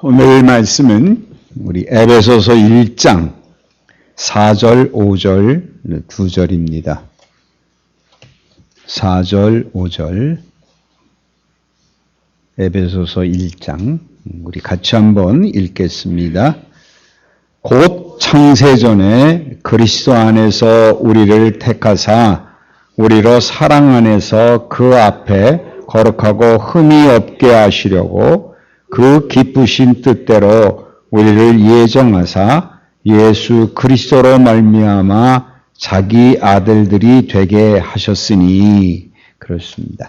오늘 말씀은 우리 에베소서 1장 4절, 5절 두 절입니다. 4절, 5절 에베소서 1장 우리 같이 한번 읽겠습니다. 곧 창세전에 그리스도 안에서 우리를 택하사 우리로 사랑 안에서 그 앞에 거룩하고 흠이 없게 하시려고 그 기쁘신 뜻대로 우리를 예정하사 예수 그리스도로 말미암아 자기 아들들이 되게 하셨으니. 그렇습니다.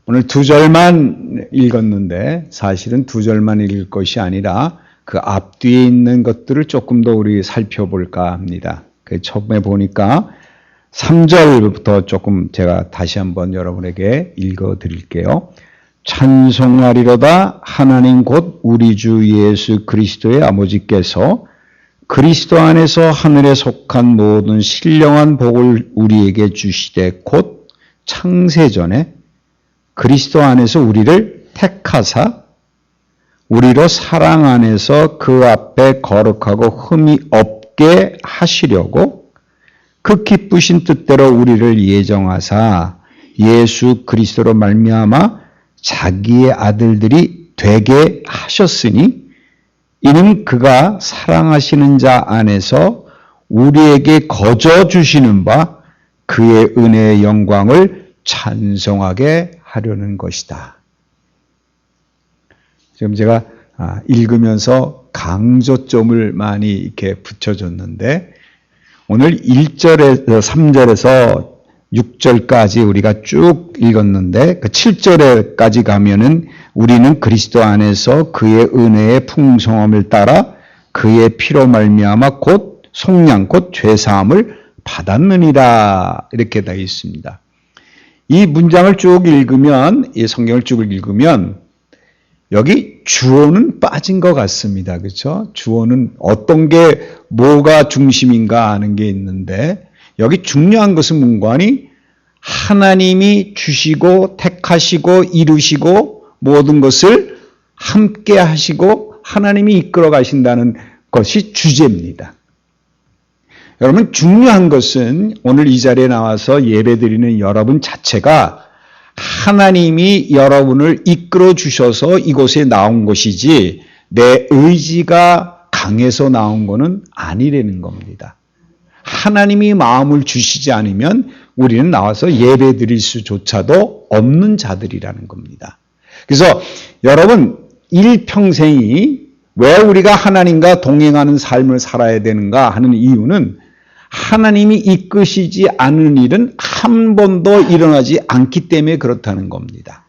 오늘 두 절만 읽었는데 사실은 두 절만 읽을 것이 아니라 그 앞뒤에 있는 것들을 조금 더 우리 살펴볼까 합니다. 그 처음에 보니까 3절부터 조금 제가 다시 한번 여러분에게 읽어 드릴게요. 찬송하리로다 하나님 곧 우리 주 예수 그리스도의 아버지께서 그리스도 안에서 하늘에 속한 모든 신령한 복을 우리에게 주시되 곧 창세전에 그리스도 안에서 우리를 택하사 우리로 사랑 안에서 그 앞에 거룩하고 흠이 없게 하시려고 그 기쁘신 뜻대로 우리를 예정하사 예수 그리스도로 말미암아 자기의 아들들이 되게 하셨으니 이는 그가 사랑하시는 자 안에서 우리에게 거저 주시는 바 그의 은혜의 영광을 찬송하게 하려는 것이다. 지금 제가 읽으면서 강조점을 많이 이렇게 붙여줬는데 오늘 1절에서 3절에서 6절까지 우리가 쭉 읽었는데 그 7절에까지 가면은 우리는 그리스도 안에서 그의 은혜의 풍성함을 따라 그의 피로 말미암아 곧 속량 곧 죄사함을 받았느니라 이렇게 되어 있습니다. 이 문장을 쭉 읽으면 이 성경을 쭉 읽으면 여기 주어는 빠진 것 같습니다. 그렇죠? 주어는 어떤 게 뭐가 중심인가 하는 게 있는데 여기 중요한 것은 문관이 하나님이 주시고 택하시고 이루시고 모든 것을 함께 하시고 하나님이 이끌어 가신다는 것이 주제입니다. 여러분 중요한 것은 오늘 이 자리에 나와서 예배드리는 여러분 자체가 하나님이 여러분을 이끌어 주셔서 이곳에 나온 것이지 내 의지가 강해서 나온 것은 아니라는 겁니다. 하나님이 마음을 주시지 않으면 우리는 나와서 예배 드릴 수조차도 없는 자들이라는 겁니다. 그래서 여러분 일평생이 왜 우리가 하나님과 동행하는 삶을 살아야 되는가 하는 이유는 하나님이 이끄시지 않은 일은 한 번도 일어나지 않기 때문에 그렇다는 겁니다.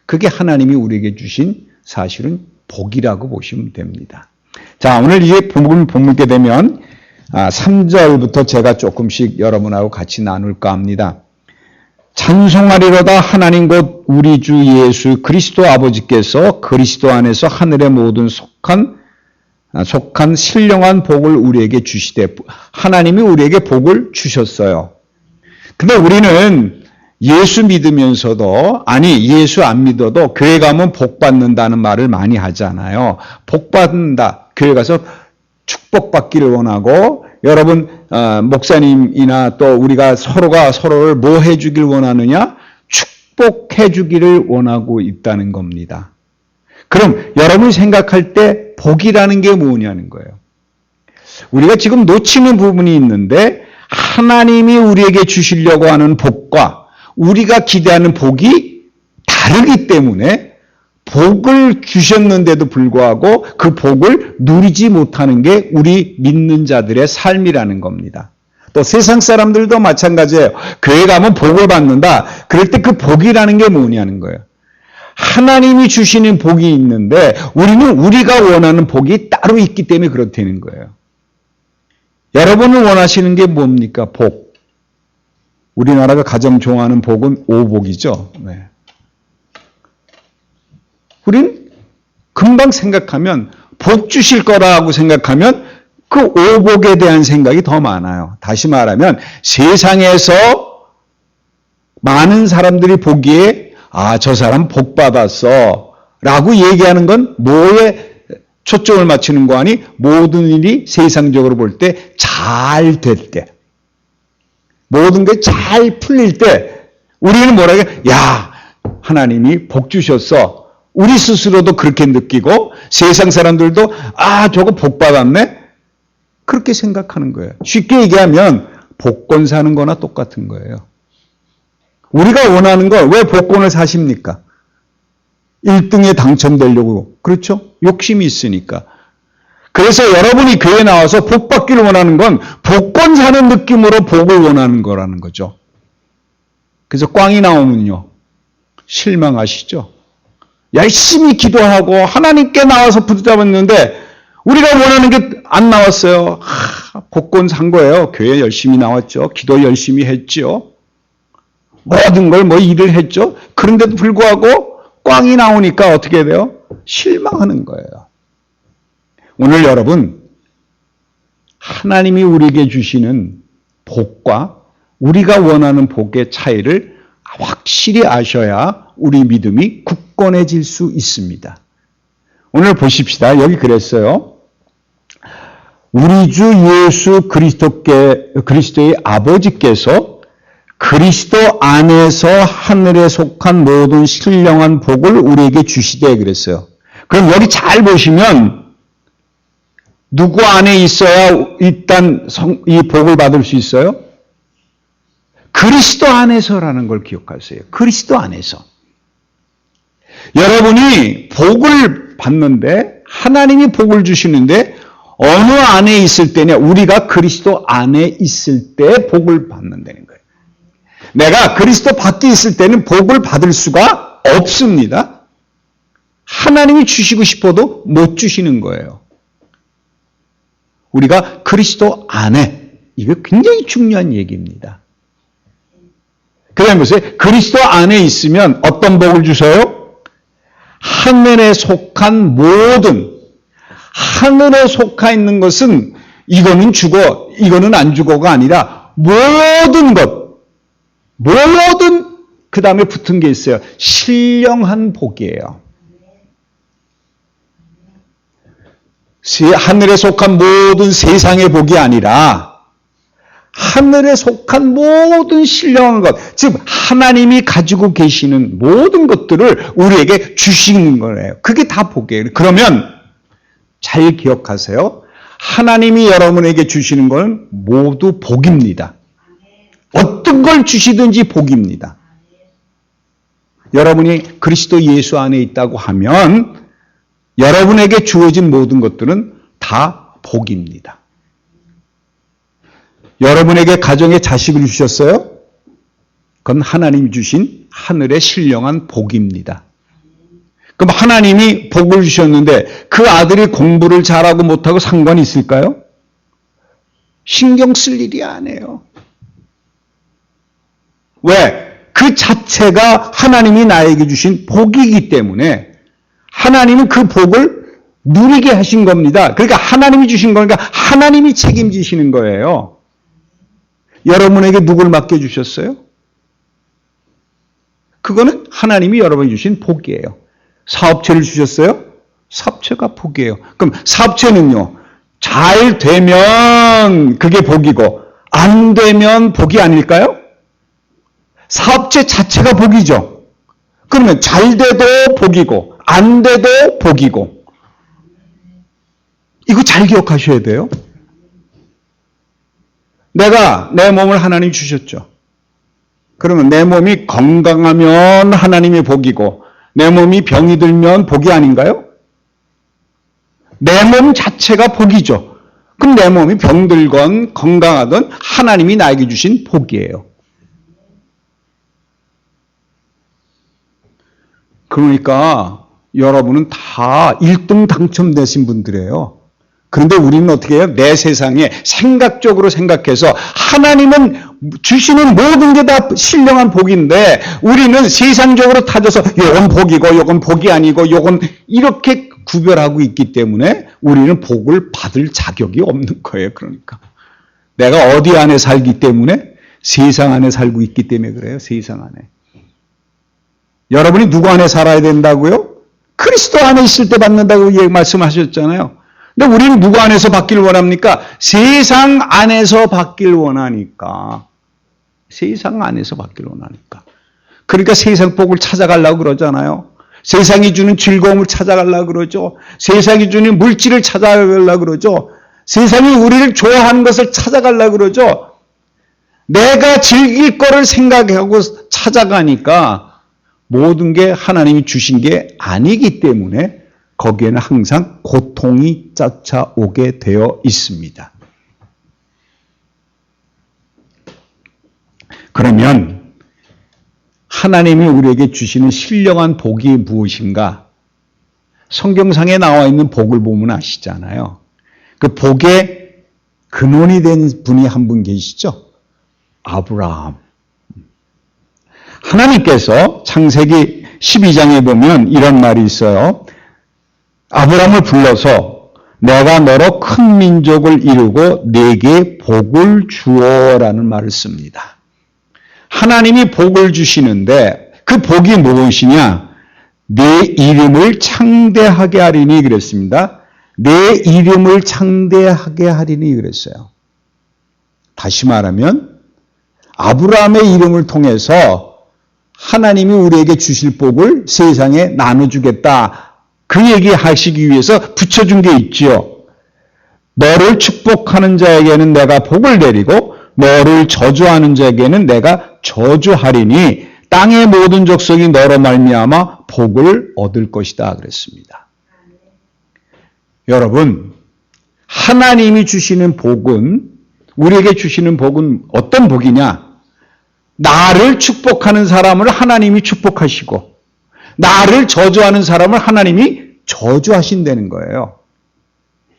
그게 하나님이 우리에게 주신 사실은 복이라고 보시면 됩니다. 자, 오늘 이제 본문 보게 되면 3절부터 제가 조금씩 여러분하고 같이 나눌까 합니다. 찬송하리로다 하나님 곧 우리 주 예수 그리스도 아버지께서 그리스도 안에서 하늘의 모든 속한 신령한 복을 우리에게 주시되 하나님이 우리에게 복을 주셨어요. 근데 우리는 예수 믿으면서도 예수 안 믿어도 교회 가면 복 받는다는 말을 많이 하잖아요. 복 받는다. 교회 가서 축복받기를 원하고 여러분 목사님이나 또 우리가 서로가 서로를 뭐 해주길 원하느냐? 축복해주기를 원하고 있다는 겁니다. 그럼 여러분이 생각할 때 복이라는 게 뭐냐는 거예요. 우리가 지금 놓치는 부분이 있는데 하나님이 우리에게 주시려고 하는 복과 우리가 기대하는 복이 다르기 때문에 복을 주셨는데도 불구하고 그 복을 누리지 못하는 게 우리 믿는 자들의 삶이라는 겁니다. 또 세상 사람들도 마찬가지예요. 교회 가면 복을 받는다. 그럴 때 그 복이라는 게 뭐냐는 거예요. 하나님이 주시는 복이 있는데 우리는 우리가 원하는 복이 따로 있기 때문에 그렇다는 거예요. 여러분은 원하시는 게 뭡니까? 복. 우리나라가 가장 좋아하는 복은 오복이죠. 네. 우린 금방 생각하면 복 주실 거라고 생각하면 그 오복에 대한 생각이 더 많아요. 다시 말하면 세상에서 많은 사람들이 보기에 저 사람 복 받았어 라고 얘기하는 건 뭐에 초점을 맞추는 거 아니 모든 일이 세상적으로 볼 때 잘 될 때, 모든 게 잘 풀릴 때 우리는 뭐라고 해? 야, 하나님이 복 주셨어. 우리 스스로도 그렇게 느끼고 세상 사람들도 아, 저거 복 받았네? 그렇게 생각하는 거예요. 쉽게 얘기하면 복권 사는 거나 똑같은 거예요. 우리가 원하는 걸 왜 복권을 사십니까? 1등에 당첨되려고. 그렇죠? 욕심이 있으니까. 그래서 여러분이 교회에 나와서 복 받기를 원하는 건 복권 사는 느낌으로 복을 원하는 거라는 거죠. 그래서 꽝이 나오면요, 실망하시죠? 열심히 기도하고 하나님께 나와서 붙잡았는데 우리가 원하는 게 안 나왔어요. 복권 산 거예요. 교회 열심히 나왔죠. 기도 열심히 했죠. 모든 걸 일을 했죠. 그런데도 불구하고 꽝이 나오니까 어떻게 돼요? 실망하는 거예요. 오늘 여러분, 하나님이 우리에게 주시는 복과 우리가 원하는 복의 차이를 확실히 아셔야 우리 믿음이 굳건해질 수 있습니다. 오늘 보십시다. 여기 그랬어요. 우리 주 예수 그리스도의 아버지께서 그리스도 안에서 하늘에 속한 모든 신령한 복을 우리에게 주시되 그랬어요. 그럼 여기 잘 보시면 누구 안에 있어야 일단 이 복을 받을 수 있어요? 그리스도 안에서라는 걸 기억하세요. 그리스도 안에서. 여러분이 복을 받는데 하나님이 복을 주시는데 어느 안에 있을 때냐? 우리가 그리스도 안에 있을 때 복을 받는다는 거예요. 내가 그리스도 밖에 있을 때는 복을 받을 수가 없습니다. 하나님이 주시고 싶어도 못 주시는 거예요. 우리가 그리스도 안에, 이거 굉장히 중요한 얘기입니다. 그 다음에 보세요. 그리스도 안에 있으면 어떤 복을 주세요? 하늘에 속한 모든, 하늘에 속하 있는 것은 이거는 주고 이거는 안 주고가 아니라 모든 것, 모든 그 다음에 붙은 게 있어요. 신령한 복이에요. 하늘에 속한 모든 세상의 복이 아니라 하늘에 속한 모든 신령한 것, 즉 하나님이 가지고 계시는 모든 것들을 우리에게 주시는 거예요. 그게 다 복이에요. 그러면 잘 기억하세요. 하나님이 여러분에게 주시는 건 모두 복입니다. 어떤 걸 주시든지 복입니다. 여러분이 그리스도 예수 안에 있다고 하면 여러분에게 주어진 모든 것들은 다 복입니다. 여러분에게 가정에 자식을 주셨어요? 그건 하나님이 주신 하늘의 신령한 복입니다. 그럼 하나님이 복을 주셨는데 그 아들이 공부를 잘하고 못하고 상관이 있을까요? 신경 쓸 일이 아니에요. 왜? 그 자체가 하나님이 나에게 주신 복이기 때문에 하나님은 그 복을 누리게 하신 겁니다. 그러니까 하나님이 주신 거니까 하나님이 책임지시는 거예요. 여러분에게 누굴 맡겨주셨어요? 그거는 하나님이 여러분이 주신 복이에요. 사업체를 주셨어요? 사업체가 복이에요. 그럼 사업체는요, 잘 되면 그게 복이고 안 되면 복이 아닐까요? 사업체 자체가 복이죠. 그러면 잘 돼도 복이고 안 돼도 복이고. 이거 잘 기억하셔야 돼요. 내가 내 몸을 하나님 주셨죠. 그러면 내 몸이 건강하면 하나님의 복이고 내 몸이 병이 들면 복이 아닌가요? 내 몸 자체가 복이죠. 그럼 내 몸이 병들건 건강하든 하나님이 나에게 주신 복이에요. 그러니까 여러분은 다 1등 당첨되신 분들이에요. 그런데 우리는 어떻게 해요? 내 세상에 생각적으로 생각해서 하나님은 주시는 모든 게 다 신령한 복인데 우리는 세상적으로 타져서 요건 복이고 요건 복이 아니고 요건 이렇게 구별하고 있기 때문에 우리는 복을 받을 자격이 없는 거예요. 그러니까 내가 어디 안에 살기 때문에 세상 안에 살고 있기 때문에 그래요. 세상 안에. 여러분이 누구 안에 살아야 된다고요? 그리스도 안에 있을 때 받는다고 말씀하셨잖아요. 근데 우리는 누구 안에서 받기를 원합니까? 세상 안에서 받기를 원하니까. 세상 안에서 받기를 원하니까. 그러니까 세상 복을 찾아가려고 그러잖아요. 세상이 주는 즐거움을 찾아가려고 그러죠. 세상이 주는 물질을 찾아가려고 그러죠. 세상이 우리를 좋아하는 것을 찾아가려고 그러죠. 내가 즐길 거를 생각하고 찾아가니까 모든 게 하나님이 주신 게 아니기 때문에 거기에는 항상 고통이 쫓아오게 되어 있습니다. 그러면 하나님이 우리에게 주시는 신령한 복이 무엇인가? 성경상에 나와 있는 복을 보면 아시잖아요. 그 복의 근원이 된 분이 한 분 계시죠? 아브라함. 하나님께서 창세기 12장에 보면 이런 말이 있어요. 아브라함을 불러서 내가 너로 큰 민족을 이루고 네게 복을 주어라는 말을 씁니다. 하나님이 복을 주시는데 그 복이 무엇이냐? 내 이름을 창대하게 하리니 그랬습니다. 내 이름을 창대하게 하리니 그랬어요. 다시 말하면 아브라함의 이름을 통해서 하나님이 우리에게 주실 복을 세상에 나눠주겠다. 그 얘기 하시기 위해서 붙여준 게 있지요. 너를 축복하는 자에게는 내가 복을 내리고 너를 저주하는 자에게는 내가 저주하리니 땅의 모든 족속이 너로 말미암아 복을 얻을 것이다 그랬습니다. 여러분, 하나님이 주시는 복은, 우리에게 주시는 복은 어떤 복이냐? 나를 축복하는 사람을 하나님이 축복하시고 나를 저주하는 사람을 하나님이 저주하신다는 거예요.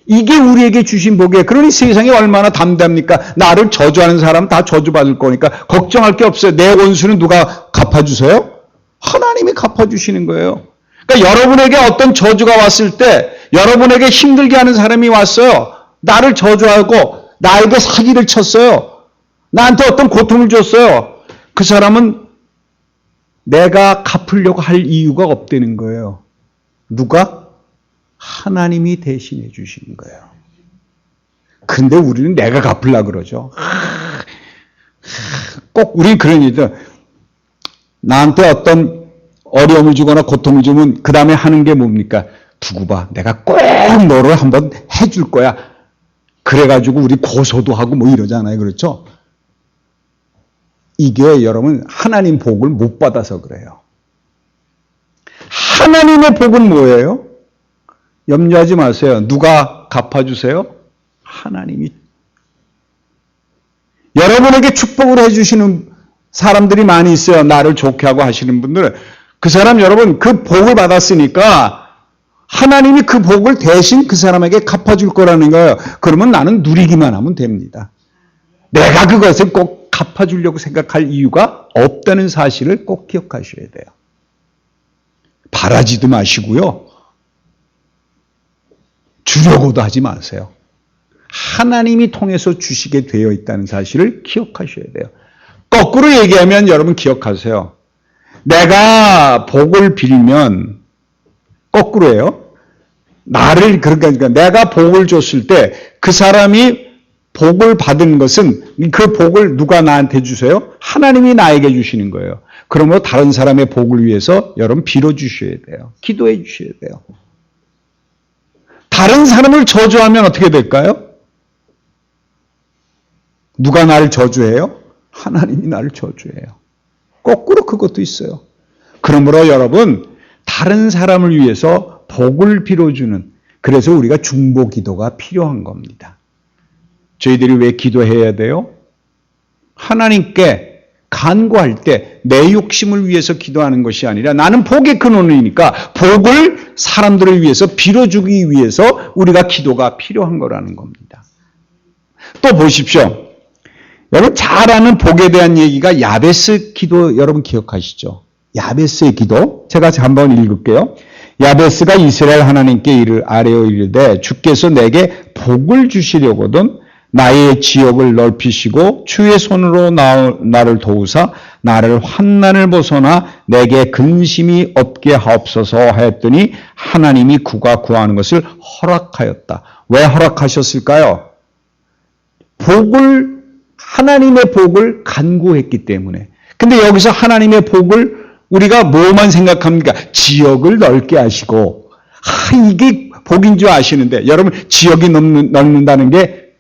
이게 우리에게 주신 복이에요. 그러니 세상이 얼마나 담대합니까? 나를 저주하는 사람은 다 저주받을 거니까 걱정할 게 없어요. 내 원수는 누가 갚아주세요? 하나님이 갚아주시는 거예요. 그러니까 여러분에게 어떤 저주가 왔을 때, 여러분에게 힘들게 하는 사람이 왔어요. 나를 저주하고 나에게 사기를 쳤어요. 나한테 어떤 고통을 줬어요. 그 사람은 내가 갚으려고 할 이유가 없다는 거예요. 누가? 하나님이 대신해 주시는 거예요. 근데 우리는 내가 갚으려고 그러죠. 꼭 우리는 그런 일이죠. 나한테 어떤 어려움을 주거나 고통을 주면 그 다음에 하는 게 뭡니까? 두고 봐. 내가 꼭 너를 한번 해줄 거야. 그래가지고 우리 고소도 하고 뭐 이러잖아요. 그렇죠? 이게 여러분 하나님 복을 못 받아서 그래요. 하나님의 복은 뭐예요? 염려하지 마세요. 누가 갚아주세요? 하나님이. 여러분에게 축복을 해주시는 사람들이 많이 있어요. 나를 좋게 하고 하시는 분들은. 그 사람 여러분 그 복을 받았으니까 하나님이 그 복을 대신 그 사람에게 갚아줄 거라는 거예요. 그러면 나는 누리기만 하면 됩니다. 내가 그것을 꼭 갚아주려고 생각할 이유가 없다는 사실을 꼭 기억하셔야 돼요. 바라지도 마시고요. 주려고도 하지 마세요. 하나님이 통해서 주시게 되어 있다는 사실을 기억하셔야 돼요. 거꾸로 얘기하면 여러분 기억하세요. 내가 복을 빌면 거꾸로예요. 나를 그러니까 내가 복을 줬을 때 그 사람이 복을 받은 것은 그 복을 누가 나한테 주세요? 하나님이 나에게 주시는 거예요. 그러므로 다른 사람의 복을 위해서 여러분 빌어주셔야 돼요. 기도해 주셔야 돼요. 다른 사람을 저주하면 어떻게 될까요? 누가 나를 저주해요? 하나님이 나를 저주해요. 거꾸로 그것도 있어요. 그러므로 여러분 다른 사람을 위해서 복을 빌어주는, 그래서 우리가 중보 기도가 필요한 겁니다. 저희들이 왜 기도해야 돼요? 하나님께 간구할 때 내 욕심을 위해서 기도하는 것이 아니라 나는 복의 근원이니까 복을 사람들을 위해서 빌어주기 위해서 우리가 기도가 필요한 거라는 겁니다. 또 보십시오. 여러분 잘 아는 복에 대한 얘기가 야베스 기도 여러분 기억하시죠? 야베스의 기도 제가 한번 읽을게요. 야베스가 이스라엘 하나님께 아뢰어 이르되 주께서 내게 복을 주시려거든 나의 지역을 넓히시고 주의 손으로 나를 도우사 나를 환난을 벗어나 내게 근심이 없게 하옵소서 하였더니 하나님이 그가 구하는 것을 허락하였다. 왜 허락하셨을까요? 하나님의 복을 간구했기 때문에. 근데 여기서 하나님의 복을 우리가 뭐만 생각합니까? 지역을 넓게 하시고, 이게 복인 줄 아시는데, 여러분, 지역이 넓는다는 게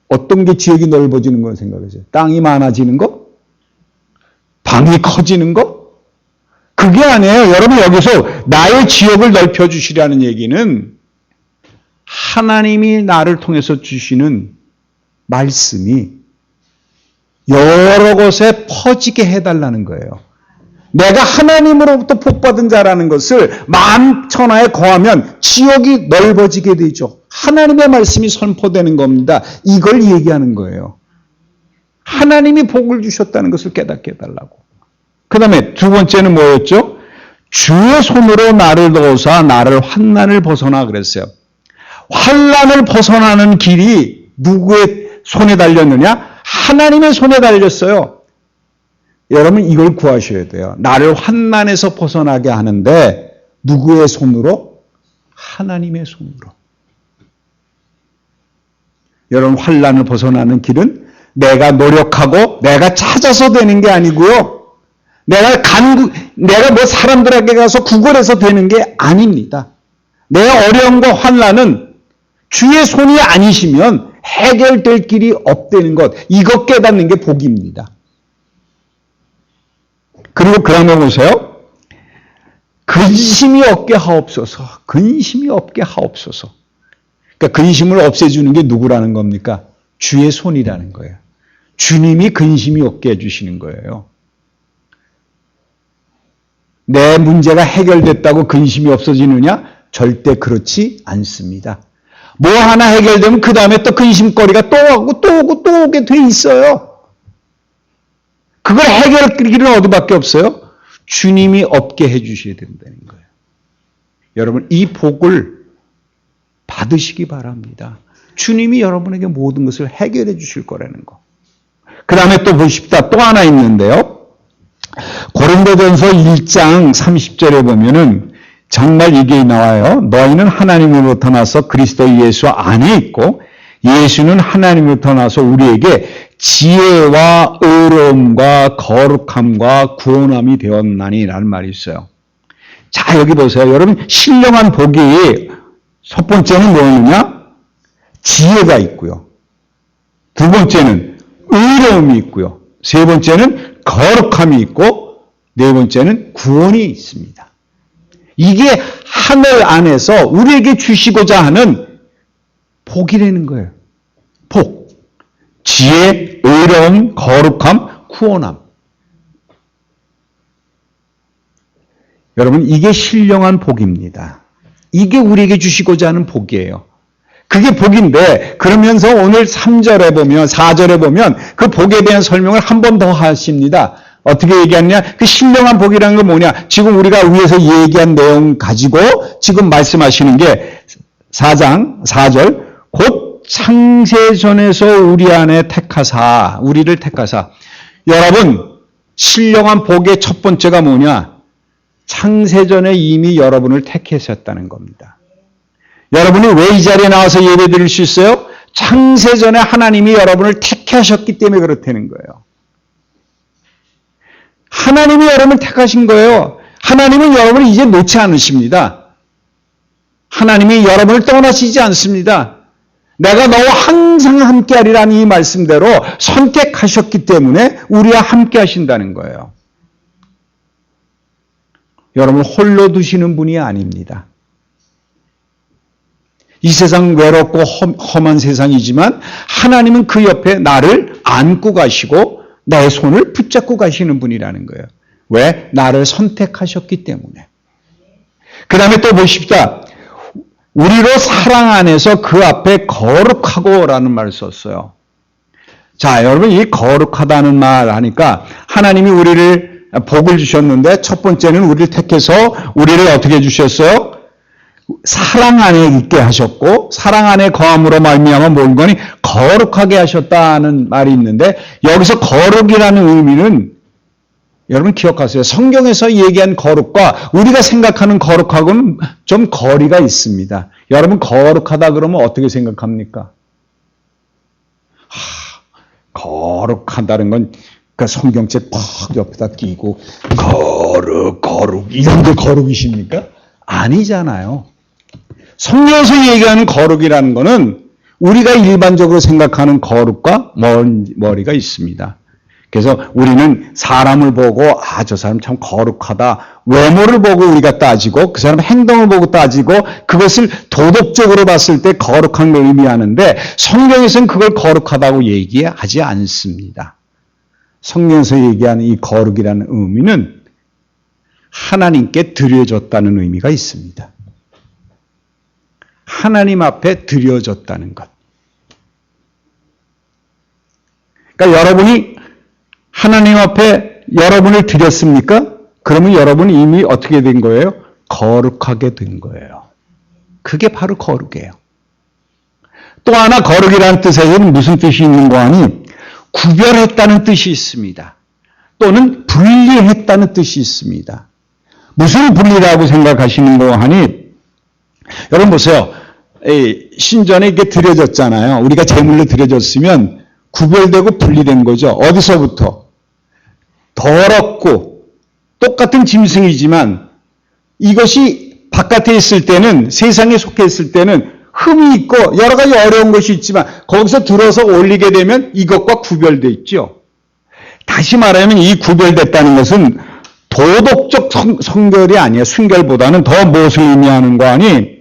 어떤 게 지역이 넓어지는 걸 생각하세요? 땅이 많아지는 거? 방이 커지는 거? 그게 아니에요. 여러분, 여기서 나의 지역을 넓혀주시라는 얘기는 하나님이 나를 통해서 주시는 말씀이 여러 곳에 퍼지게 해달라는 거예요. 내가 하나님으로부터 복받은 자라는 것을 만천하에 거하면 지역이 넓어지게 되죠. 하나님의 말씀이 선포되는 겁니다. 이걸 얘기하는 거예요. 하나님이 복을 주셨다는 것을 깨닫게 해달라고. 그 다음에 두 번째는 뭐였죠? 주의 손으로 나를 도우사 나를 환난을 벗어나 그랬어요. 환난을 벗어나는 길이 누구의 손에 달렸느냐? 하나님의 손에 달렸어요. 여러분 이걸 구하셔야 돼요. 나를 환난에서 벗어나게 하는데 누구의 손으로? 하나님의 손으로. 여러분 환난을 벗어나는 길은 내가 노력하고 내가 찾아서 되는 게 아니고요. 내가 뭐 사람들에게 가서 구걸해서 되는 게 아닙니다. 내 어려움과 환난은 주의 손이 아니시면 해결될 길이 없다는 것. 이것 깨닫는 게 복입니다. 그리고 그 다음에 보세요. 근심이 없게 하옵소서. 근심이 없게 하옵소서. 그러니까 근심을 없애주는 게 누구라는 겁니까? 주의 손이라는 거예요. 주님이 근심이 없게 해주시는 거예요. 내 문제가 해결됐다고 근심이 없어지느냐? 절대 그렇지 않습니다. 뭐 하나 해결되면 그 다음에 또 근심거리가 또 오고 또 오고 또 오게 돼 있어요. 그걸 해결할 길은 어디밖에 없어요? 주님이 없게 해주셔야 된다는 거예요. 여러분 이 복을 받으시기 바랍니다. 주님이 여러분에게 모든 것을 해결해 주실 거라는 거. 그 다음에 또 보십시다. 또 하나 있는데요. 고린도전서 1장 30절에 보면은 정말 이게 나와요. 너희는 하나님으로부터 나서 그리스도 예수 안에 있고 예수는 하나님으로부터 나서 우리에게 지혜와 의로움과 거룩함과 구원함이 되었나니 라는 말이 있어요. 자 여기 보세요. 여러분 신령한 복이 첫 번째는 뭐였느냐? 지혜가 있고요. 두 번째는 의로움이 있고요. 세 번째는 거룩함이 있고 네 번째는 구원이 있습니다. 이게 하늘 안에서 우리에게 주시고자 하는 복이라는 거예요. 복. 지혜, 의로움, 거룩함, 구원함. 여러분 이게 신령한 복입니다. 이게 우리에게 주시고자 하는 복이에요. 그게 복인데 그러면서 오늘 3절에 보면 4절에 보면 그 복에 대한 설명을 한 번 더 하십니다. 어떻게 얘기하느냐? 그 신령한 복이라는 건 뭐냐? 지금 우리가 위에서 얘기한 내용 가지고 지금 말씀하시는 게 4장 4절 곧 창세전에서 우리 안에 택하사 우리를 택하사. 여러분 신령한 복의 첫 번째가 뭐냐? 창세전에 이미 여러분을 택하셨다는 겁니다. 여러분이 왜 이 자리에 나와서 예배 드릴 수 있어요? 창세전에 하나님이 여러분을 택하셨기 때문에 그렇다는 거예요. 하나님이 여러분을 택하신 거예요. 하나님은 여러분을 이제 놓지 않으십니다. 하나님이 여러분을 떠나시지 않습니다. 내가 너와 항상 함께하리라는 이 말씀대로 선택하셨기 때문에 우리와 함께 하신다는 거예요. 여러분 홀로 두시는 분이 아닙니다. 이 세상 외롭고 험한 세상이지만 하나님은 그 옆에 나를 안고 가시고 나의 손을 붙잡고 가시는 분이라는 거예요. 왜? 나를 선택하셨기 때문에. 그 다음에 또 보십시다. 우리로 사랑 안에서 그 앞에 거룩하고 라는 말을 썼어요. 자, 여러분 이 거룩하다는 말 하니까 하나님이 우리를 복을 주셨는데 첫 번째는 우리를 택해서 우리를 어떻게 해주셨어요? 사랑 안에 있게 하셨고 사랑 안에 거함으로 말미암아 모든 거니 거룩하게 하셨다는 말이 있는데 여기서 거룩이라는 의미는 여러분 기억하세요. 성경에서 얘기한 거룩과 우리가 생각하는 거룩하고는 좀 거리가 있습니다. 여러분 거룩하다 그러면 어떻게 생각합니까? 거룩하다는 건 그 성경책 팍 옆에다 끼고 거룩 이런 게 거룩이십니까? 아니잖아요. 성경에서 얘기하는 거룩이라는 거는 우리가 일반적으로 생각하는 거룩과 머리가 있습니다. 그래서 우리는 사람을 보고 저 사람 참 거룩하다. 외모를 보고 우리가 따지고 그 사람 행동을 보고 따지고 그것을 도덕적으로 봤을 때 거룩한 걸 의미하는데 성경에서는 그걸 거룩하다고 얘기하지 않습니다. 성경에서 얘기하는 이 거룩이라는 의미는 하나님께 드려졌다는 의미가 있습니다. 하나님 앞에 드려졌다는 것. 그러니까 여러분이 하나님 앞에 여러분을 드렸습니까? 그러면 여러분이 이미 어떻게 된 거예요? 거룩하게 된 거예요. 그게 바로 거룩이에요. 또 하나 거룩이라는 뜻에는 무슨 뜻이 있는 거 아니? 구별했다는 뜻이 있습니다. 또는 분리했다는 뜻이 있습니다. 무슨 분리라고 생각하시는 거 하니? 여러분 보세요. 신전에 이게 드려졌잖아요. 우리가 제물로 드려졌으면 구별되고 분리된 거죠. 어디서부터? 더럽고 똑같은 짐승이지만 이것이 바깥에 있을 때는 세상에 속해 있을 때는 흠이 있고 여러 가지 어려운 것이 있지만 거기서 들어서 올리게 되면 이것과 구별되어 있죠. 다시 말하면 이 구별됐다는 것은 도덕적 성결이 아니에요. 순결보다는 더 무엇을 의미하는 거 아니?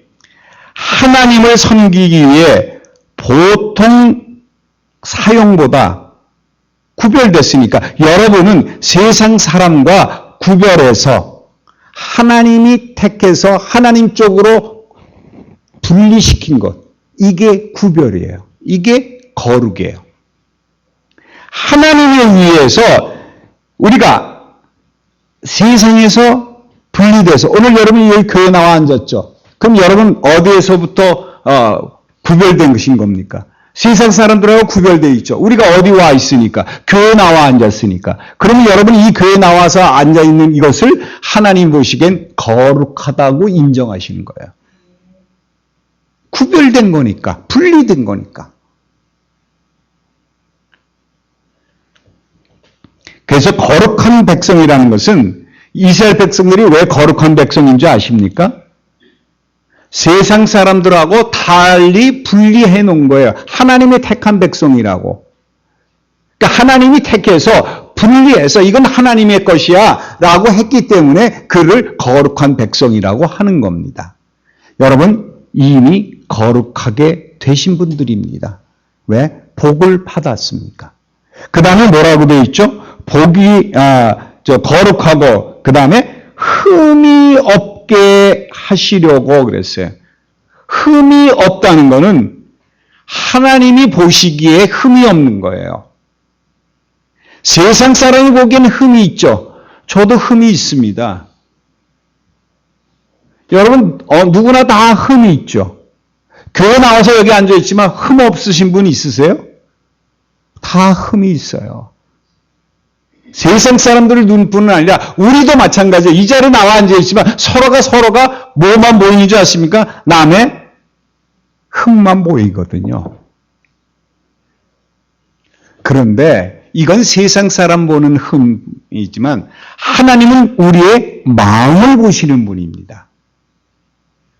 하나님을 섬기기 위해 보통 사용보다 구별됐으니까 여러분은 세상 사람과 구별해서 하나님이 택해서 하나님 쪽으로 분리시킨 것. 이게 구별이에요. 이게 거룩이에요. 하나님을 위해서 우리가 세상에서 분리돼서 오늘 여러분이 여기 교회 나와 앉았죠. 그럼 여러분 어디에서부터 구별된 것인 겁니까? 세상 사람들하고 구별되어 있죠. 우리가 어디 와 있으니까 교회 나와 앉았으니까. 그러면 여러분이 이 교회에 나와서 앉아있는 이것을 하나님 보시기엔 거룩하다고 인정하시는 거예요. 구별된 거니까, 분리된 거니까. 그래서 거룩한 백성이라는 것은 이스라엘 백성들이 왜 거룩한 백성인 줄 아십니까? 세상 사람들하고 달리 분리해 놓은 거예요. 하나님의 택한 백성이라고. 그러니까 하나님이 택해서 분리해서 이건 하나님의 것이야 라고 했기 때문에 그를 거룩한 백성이라고 하는 겁니다. 여러분 이미 거룩하게 되신 분들입니다. 왜? 복을 받았습니까? 그 다음에 뭐라고 되어 있죠? 복이 거룩하고 그 다음에 흠이 없게 하시려고 그랬어요. 흠이 없다는 것은 하나님이 보시기에 흠이 없는 거예요. 세상 사람이 보기에는 흠이 있죠. 저도 흠이 있습니다. 여러분 누구나 다 흠이 있죠. 교회 나와서 여기 앉아있지만 흠 없으신 분 있으세요? 다 흠이 있어요. 세상 사람들의 눈뿐은 아니라 우리도 마찬가지예요. 이 자리에 나와 앉아있지만 서로가 뭐만 보이는 줄 아십니까? 남의 흠만 보이거든요. 그런데 이건 세상 사람 보는 흠이지만 하나님은 우리의 마음을 보시는 분입니다.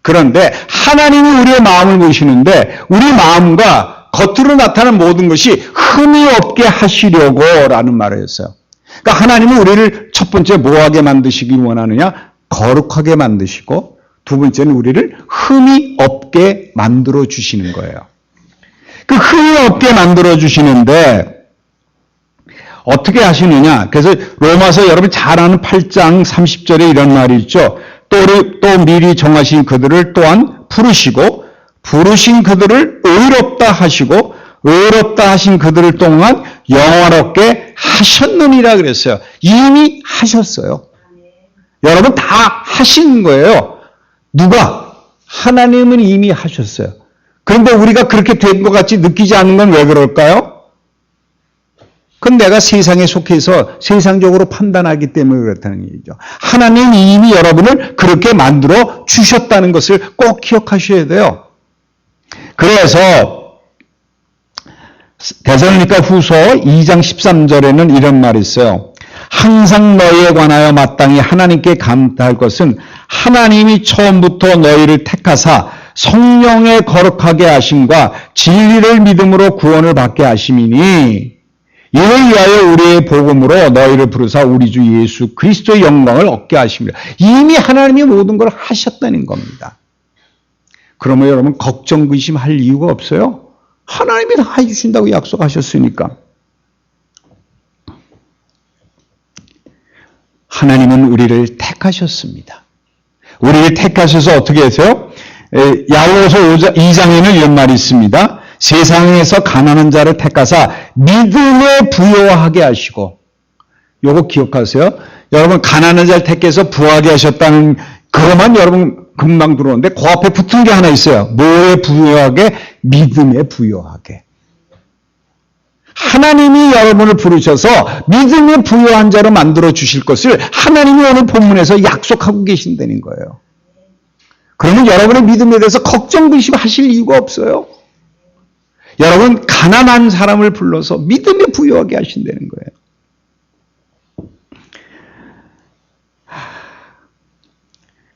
그런데 하나님이 우리의 마음을 보시는데 우리 마음과 겉으로 나타나는 모든 것이 흠이 없게 하시려고 라는 말을 했어요. 그러니까 하나님은 우리를 첫 번째 뭐하게 만드시길 원하느냐? 거룩하게 만드시고 두 번째는 우리를 흠이 없게 만들어 주시는 거예요. 그 흠이 없게 만들어 주시는데 어떻게 하시느냐? 그래서 로마서 여러분 잘 아는 8장 30절에 이런 말이 있죠. 또 미리 정하신 그들을 또한 부르신 그들을 의롭다 하시고 의롭다 하신 그들을 또한 영화롭게 하셨느니라 그랬어요. 이미 하셨어요. 여러분 다 하신 거예요. 누가? 하나님은 이미 하셨어요. 그런데 우리가 그렇게 된 것 같이 느끼지 않는 건 왜 그럴까요? 그건 내가 세상에 속해서 세상적으로 판단하기 때문에 그렇다는 얘기죠. 하나님이 이미 여러분을 그렇게 만들어 주셨다는 것을 꼭 기억하셔야 돼요. 그래서 데살로니가 후서 2장 13절에는 이런 말이 있어요. 항상 너희에 관하여 마땅히 하나님께 감사할 것은 하나님이 처음부터 너희를 택하사 성령에 거룩하게 하심과 진리를 믿음으로 구원을 받게 하심이니 이를 위하여 우리의 복음으로 너희를 부르사 우리 주 예수 그리스도의 영광을 얻게 하십니다. 이미 하나님이 모든 걸 하셨다는 겁니다. 그러면 여러분 걱정 근심할 이유가 없어요. 하나님이 다 해주신다고 약속하셨으니까. 하나님은 우리를 택하셨습니다. 우리를 택하셔서 어떻게 하세요? 야고보서 2장에는 이런 말이 있습니다. 세상에서 가난한 자를 택하사 믿음에 부요하게 하시고, 요거 기억하세요. 여러분 가난한 자를 택해서 부요하게 하셨다는 그것만 여러분 금방 들어오는데 그 앞에 붙은 게 하나 있어요. 뭐에 부요하게? 믿음에 부요하게. 하나님이 여러분을 부르셔서 믿음에 부요한 자로 만들어 주실 것을 하나님이 오늘 본문에서 약속하고 계신다는 거예요. 그러면 여러분의 믿음에 대해서 걱정 근심하실 이유가 없어요. 여러분 가난한 사람을 불러서 믿음에 부요하게 하신다는 거예요.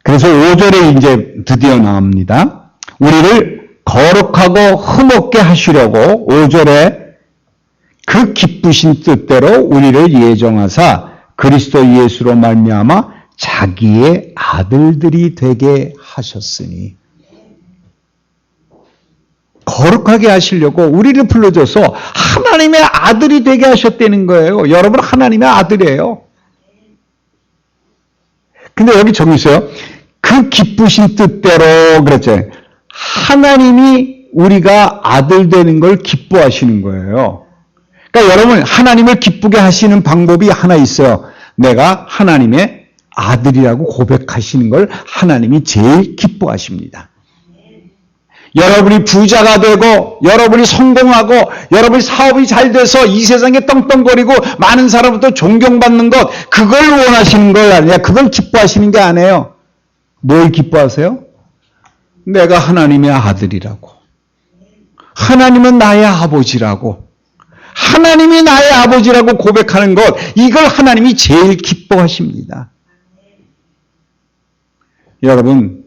그래서 5절에 이제 드디어 나옵니다. 우리를 거룩하고 흠없게 하시려고 5절에 그 기쁘신 뜻대로 우리를 예정하사 그리스도 예수로 말미암아 자기의 아들들이 되게 하셨으니, 거룩하게 하시려고 우리를 불러줘서 하나님의 아들이 되게 하셨다는 거예요. 여러분 하나님의 아들이에요. 근데 여기 저기 있어요. 그 기쁘신 뜻대로 그랬죠. 하나님이 우리가 아들 되는 걸 기뻐하시는 거예요. 그러니까 여러분 하나님을 기쁘게 하시는 방법이 하나 있어요. 내가 하나님의 아들이라고 고백하시는 걸 하나님이 제일 기뻐하십니다. 여러분이 부자가 되고 여러분이 성공하고 여러분이 사업이 잘 돼서 이 세상에 떵떵거리고 많은 사람부터 존경받는 것, 그걸 원하시는 걸 아니야. 그걸 기뻐하시는 게 아니에요. 뭘 기뻐하세요? 내가 하나님의 아들이라고, 하나님은 나의 아버지라고, 하나님이 나의 아버지라고 고백하는 것, 이걸 하나님이 제일 기뻐하십니다. 여러분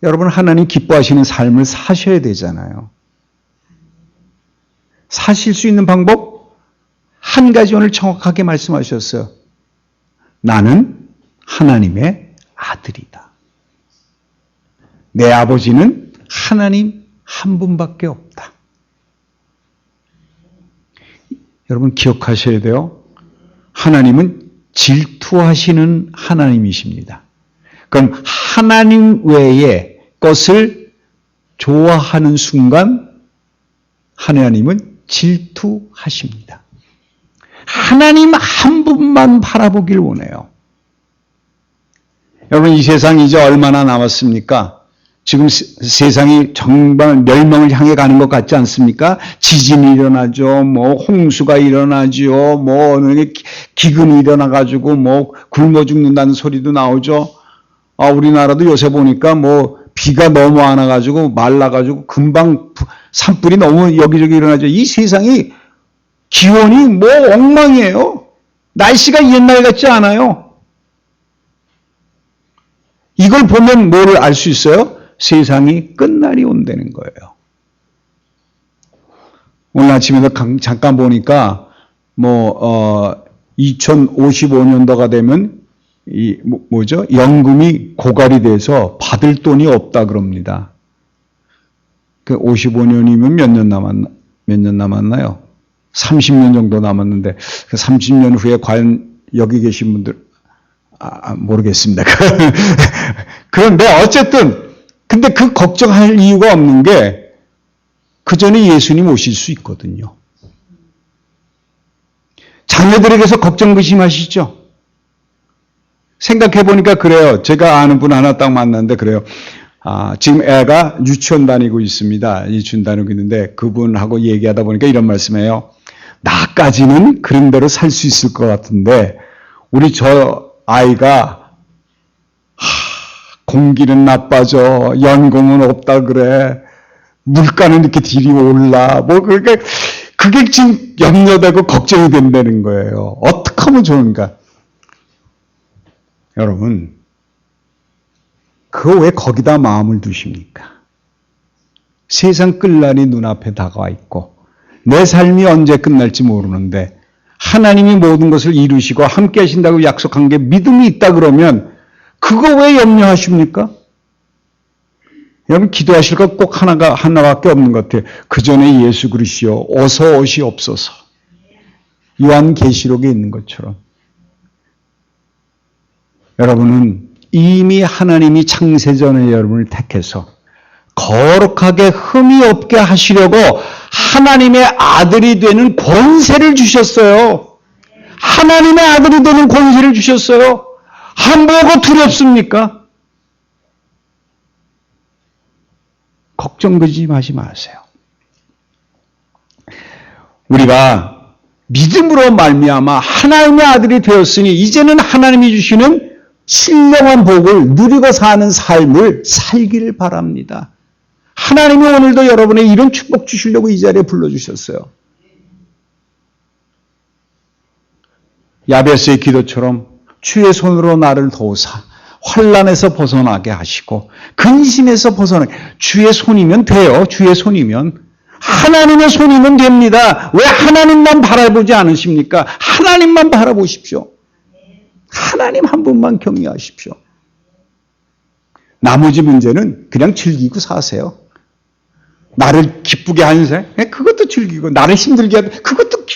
하나님 기뻐하시는 삶을 사셔야 되잖아요. 사실 수 있는 방법 한 가지 오늘 정확하게 말씀하셨어요. 나는 하나님의 아들이다. 내 아버지는 하나님 한 분밖에 없다. 여러분 기억하셔야 돼요. 하나님은 질투하시는 하나님이십니다. 그럼 하나님 외의 것을 좋아하는 순간 하나님은 질투하십니다. 하나님 한 분만 바라보길 원해요. 여러분 이 세상이 이제 얼마나 남았습니까? 지금 세상이 정말 멸망을 향해 가는 것 같지 않습니까? 지진이 일어나죠. 뭐 홍수가 일어나죠. 뭐 기근이 일어나가지고 뭐 굶어 죽는다는 소리도 나오죠. 우리나라도 요새 보니까 뭐 비가 너무 안 와가지고 말라가지고 금방 산불이 너무 여기저기 일어나죠. 이 세상이 기온이 뭐 엉망이에요. 날씨가 옛날 같지 않아요. 이걸 보면 뭐를 알 수 있어요? 세상이 끝날이 온다는 거예요. 오늘 아침에도 잠깐 보니까 2055년도가 되면 연금이 고갈이 돼서 받을 돈이 없다 그럽니다. 그 55년이면 몇 년 남았나요? 30년 정도 남았는데 그 30년 후에 과연 여기 계신 분들 모르겠습니다. 그런데 어쨌든 근데 그 걱정할 이유가 없는 게 그 전에 예수님 오실 수 있거든요. 자녀들에게서 걱정 근심하시죠? 생각해 보니까 그래요. 제가 아는 분 하나 딱 만났는데 그래요. 지금 애가 유치원 다니고 있습니다. 유치원 다니고 있는데 그분하고 얘기하다 보니까 이런 말씀이에요. 나까지는 그런 대로 살 수 있을 것 같은데 우리 저 아이가 공기는 나빠져, 연공은 없다 그래, 물가는 이렇게 딜이 올라, 그러니까 그게 지금 염려되고 걱정이 된다는 거예요. 어떻게 하면 좋은가? 여러분, 왜 거기다 마음을 두십니까? 세상 끝날이 눈앞에 다가와 있고 내 삶이 언제 끝날지 모르는데 하나님이 모든 것을 이루시고 함께 하신다고 약속한 게 믿음이 있다 그러면 그거 왜 염려하십니까? 여러분 기도하실 것 꼭 하나밖에 없는 것 같아요. 그 전에 예수 그리스도 어서 오시옵소서. 요한계시록에 있는 것처럼 여러분은 이미 하나님이 창세전에 여러분을 택해서 거룩하게 흠이 없게 하시려고 하나님의 아들이 되는 권세를 주셨어요. 하나님의 아들이 되는 권세를 주셨어요. 뭐가 두렵습니까? 걱정되지 마세요. 우리가 믿음으로 말미암아 하나님의 아들이 되었으니 이제는 하나님이 주시는 신령한 복을 누리고 사는 삶을 살기를 바랍니다. 하나님이 오늘도 여러분의 이런 축복 주시려고 이 자리에 불러주셨어요. 야베스의 기도처럼 주의 손으로 나를 도우사 환난에서 벗어나게 하시고 근심에서 벗어나게 주의 손이면 돼요. 주의 손이면 하나님의 손이면 됩니다. 왜 하나님만 바라보지 않으십니까? 하나님만 바라보십시오. 하나님 한 분만 경외하십시오. 나머지 문제는 그냥 즐기고 사세요. 나를 기쁘게 하는 새 그것도 즐기고 나를 힘들게 하는 그것도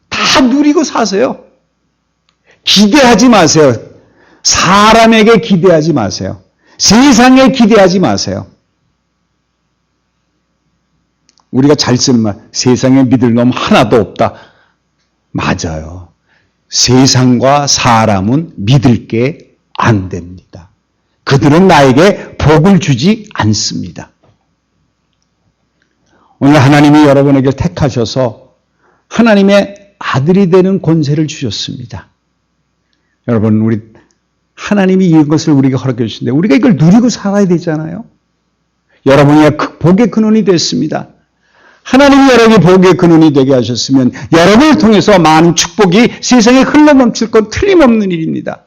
다 누리고 사세요. 기대하지 마세요. 사람에게 기대하지 마세요. 세상에 기대하지 마세요. 우리가 잘 쓰는 말, 세상에 믿을 놈 하나도 없다. 맞아요. 세상과 사람은 믿을 게 안 됩니다. 그들은 나에게 복을 주지 않습니다. 오늘 하나님이 여러분에게 택하셔서 하나님의 아들이 되는 권세를 주셨습니다. 여러분, 우리 하나님이 이것을 우리에게 허락해 주신데 우리가 이걸 누리고 살아야 되잖아요. 여러분이 복의 근원이 됐습니다. 하나님이 여러분이 복의 근원이 되게 하셨으면 여러분을 통해서 많은 축복이 세상에 흘러넘칠 건 틀림없는 일입니다.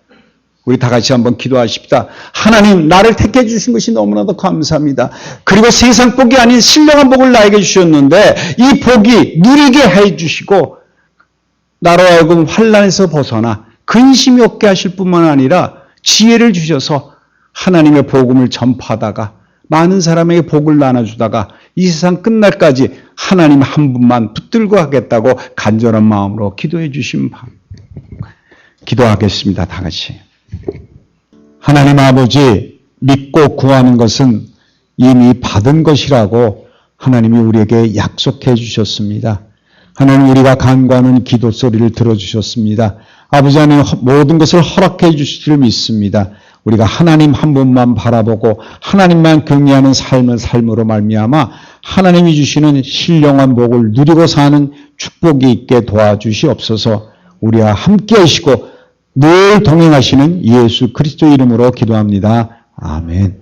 우리 다 같이 한번 기도하십시다. 하나님, 나를 택해 주신 것이 너무나도 감사합니다. 그리고 세상 복이 아닌 신령한 복을 나에게 주셨는데 이 복이 누리게 해 주시고 나로 하여금 환난에서 벗어나 근심이 없게 하실 뿐만 아니라 지혜를 주셔서 하나님의 복음을 전파하다가 많은 사람에게 복을 나눠주다가 이 세상 끝날까지 하나님 한 분만 붙들고 하겠다고 간절한 마음으로 기도해 주시면 기도하겠습니다. 다 같이. 하나님 아버지, 믿고 구하는 것은 이미 받은 것이라고 하나님이 우리에게 약속해 주셨습니다. 하나님, 우리가 간구하는 기도 소리를 들어주셨습니다. 아버지 하나님, 모든 것을 허락해 주실 줄 믿습니다. 우리가 하나님 한 분만 바라보고 하나님만 경외하는 삶으로 말미암아 하나님이 주시는 신령한 복을 누리고 사는 축복이 있게 도와주시옵소서. 우리와 함께 하시고 늘 동행하시는 예수 그리스도 이름으로 기도합니다. 아멘.